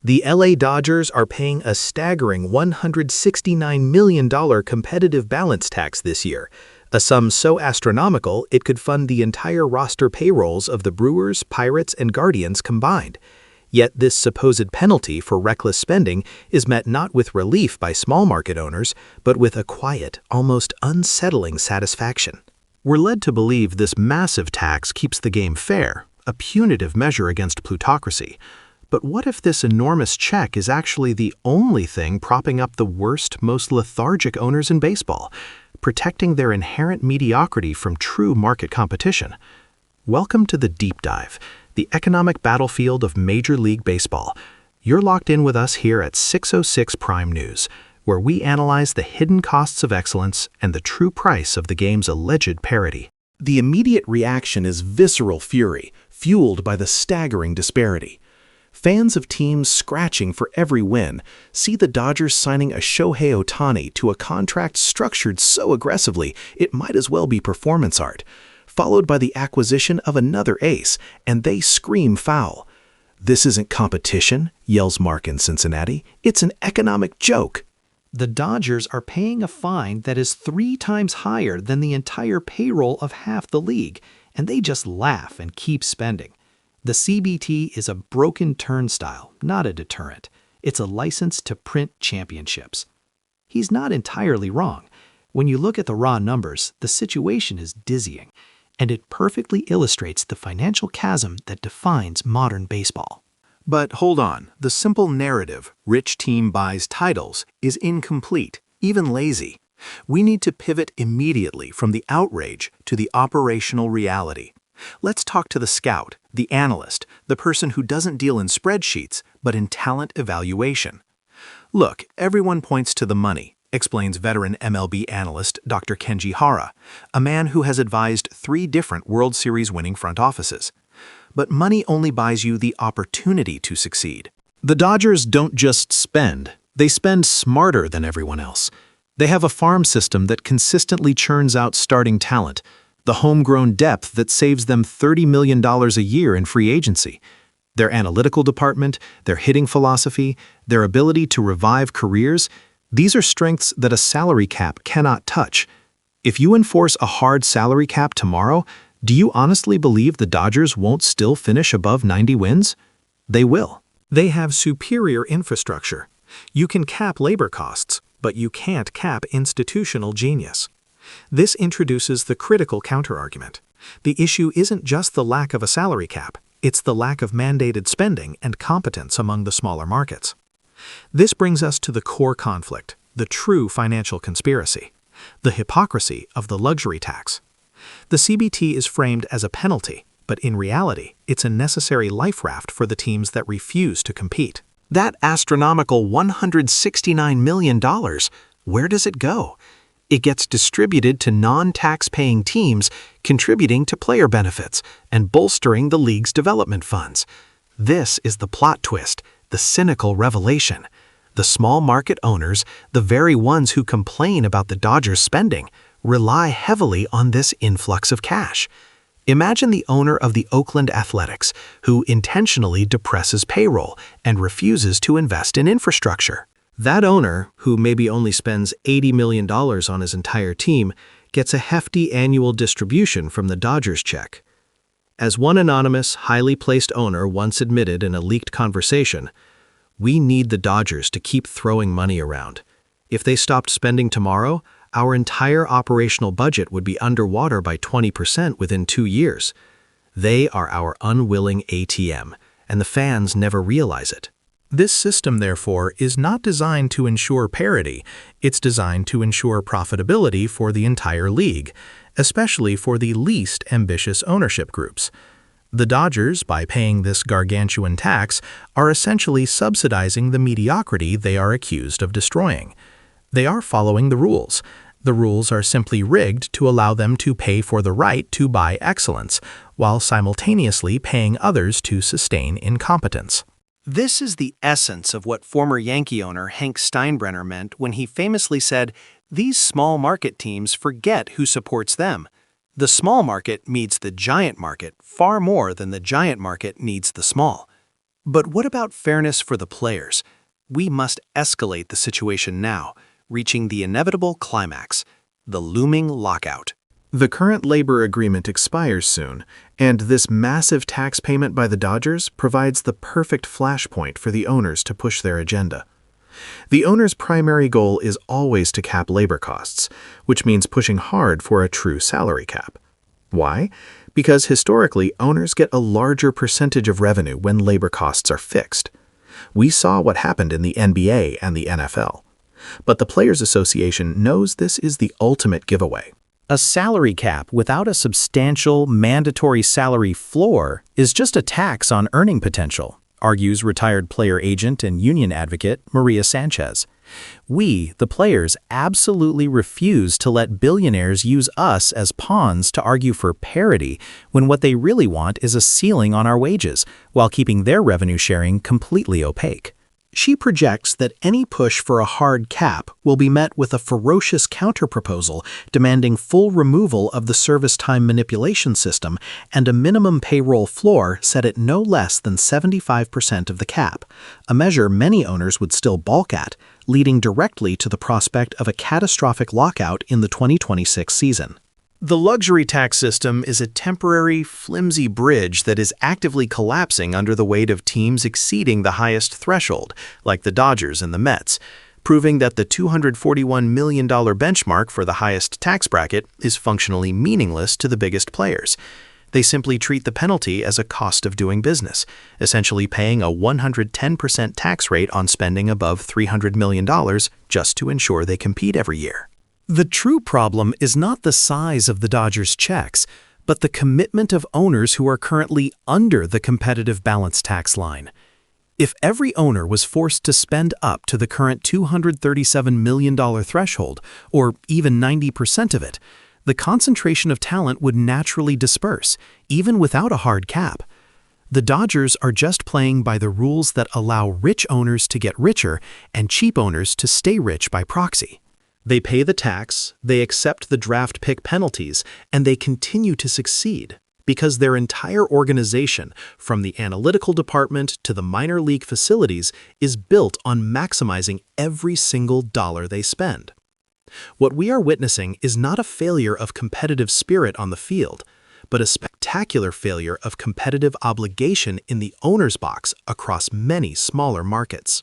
The LA Dodgers are paying a staggering $169 million competitive balance tax this year, a sum so astronomical it could fund the entire roster payrolls of the Brewers, Pirates, and Guardians combined. Yet this supposed penalty for reckless spending is met not with relief by small market owners, but with a quiet, almost unsettling satisfaction. We're led to believe this massive tax keeps the game fair, a punitive measure against plutocracy. But what if this enormous check is actually the only thing propping up the worst, most lethargic owners in baseball, protecting their inherent mediocrity from true market competition? Welcome to the Deep Dive, the economic battlefield of Major League Baseball. You're locked in with us here at 606 Prime News, where we analyze the hidden costs of excellence and the true price of the game's alleged parity. The immediate reaction is visceral fury, fueled by the staggering disparity. Fans of teams scratching for every win see the Dodgers signing a Shohei Ohtani to a contract structured so aggressively it might as well be performance art, followed by the acquisition of another ace, and they scream foul. "This isn't competition," yells Mark in Cincinnati. "It's an economic joke." The Dodgers are paying a fine that is 3 times higher than the entire payroll of half the league, and they just laugh and keep spending. The CBT is a broken turnstile, not a deterrent. It's a license to print championships. He's not entirely wrong. When you look at the raw numbers, the situation is dizzying, and it perfectly illustrates the financial chasm that defines modern baseball. But hold on, the simple narrative, rich team buys titles, is incomplete, even lazy. We need to pivot immediately from the outrage to the operational reality. Let's talk to the scout, the analyst, the person who doesn't deal in spreadsheets, but in talent evaluation. "Look, everyone points to the money," explains veteran MLB analyst Dr. Kenji Hara, a man who has advised 3 different World Series winning front offices. But money only buys you the opportunity to succeed. The Dodgers don't just spend, they spend smarter than everyone else. They have a farm system that consistently churns out starting talent, the homegrown depth that saves them $30 million a year in free agency. Their analytical department, their hitting philosophy, their ability to revive careers, these are strengths that a salary cap cannot touch. If you enforce a hard salary cap tomorrow, do you honestly believe the Dodgers won't still finish above 90 wins? They will. They have superior infrastructure. You can cap labor costs, but you can't cap institutional genius. This introduces the critical counterargument. The issue isn't just the lack of a salary cap, it's the lack of mandated spending and competence among the smaller markets. This brings us to the core conflict, the true financial conspiracy, the hypocrisy of the luxury tax. The CBT is framed as a penalty, but in reality, it's a necessary life raft for the teams that refuse to compete. That astronomical $169 million, where does it go? It gets distributed to non-tax-paying teams, contributing to player benefits and bolstering the league's development funds. This is the plot twist, the cynical revelation. The small market owners, the very ones who complain about the Dodgers spending, rely heavily on this influx of cash. Imagine the owner of the Oakland Athletics, who intentionally depresses payroll and refuses to invest in infrastructure. That owner, who maybe only spends $80 million on his entire team, gets a hefty annual distribution from the Dodgers check. As one anonymous, highly placed owner once admitted in a leaked conversation, "We need the Dodgers to keep throwing money around. If they stopped spending tomorrow, our entire operational budget would be underwater by 20% within 2 years. They are our unwilling ATM, and the fans never realize it." This system, therefore, is not designed to ensure parity. It's designed to ensure profitability for the entire league, especially for the least ambitious ownership groups. The Dodgers, by paying this gargantuan tax, are essentially subsidizing the mediocrity they are accused of destroying. They are following the rules. The rules are simply rigged to allow them to pay for the right to buy excellence, while simultaneously paying others to sustain incompetence. This is the essence of what former Yankee owner Hank Steinbrenner meant when he famously said, "These small market teams forget who supports them. The small market needs the giant market far more than the giant market needs the small." But what about fairness for the players? We must escalate the situation now, reaching the inevitable climax, the looming lockout. The current labor agreement expires soon, and this massive tax payment by the Dodgers provides the perfect flashpoint for the owners to push their agenda. The owner's primary goal is always to cap labor costs, which means pushing hard for a true salary cap. Why? Because historically, owners get a larger percentage of revenue when labor costs are fixed. We saw what happened in the NBA and the NFL. But the Players Association knows this is the ultimate giveaway. A salary cap without a substantial, mandatory salary floor is just a tax on earning potential, argues retired player agent and union advocate Maria Sanchez. We, the players, absolutely refuse to let billionaires use us as pawns to argue for parity when what they really want is a ceiling on our wages, while keeping their revenue sharing completely opaque. She projects that any push for a hard cap will be met with a ferocious counterproposal demanding full removal of the service time manipulation system and a minimum payroll floor set at no less than 75% of the cap, a measure many owners would still balk at, leading directly to the prospect of a catastrophic lockout in the 2026 season. The luxury tax system is a temporary, flimsy bridge that is actively collapsing under the weight of teams exceeding the highest threshold, like the Dodgers and the Mets, proving that the $241 million benchmark for the highest tax bracket is functionally meaningless to the biggest players. They simply treat the penalty as a cost of doing business, essentially paying a 110% tax rate on spending above $300 million just to ensure they compete every year. The true problem is not the size of the Dodgers' checks, but the commitment of owners who are currently under the competitive balance tax line. If every owner was forced to spend up to the current $237 million threshold, or even 90% of it, the concentration of talent would naturally disperse, even without a hard cap. The Dodgers are just playing by the rules that allow rich owners to get richer and cheap owners to stay rich by proxy. They pay the tax, they accept the draft pick penalties, and they continue to succeed because their entire organization, from the analytical department to the minor league facilities, is built on maximizing every single dollar they spend. What we are witnessing is not a failure of competitive spirit on the field, but a spectacular failure of competitive obligation in the owner's box across many smaller markets.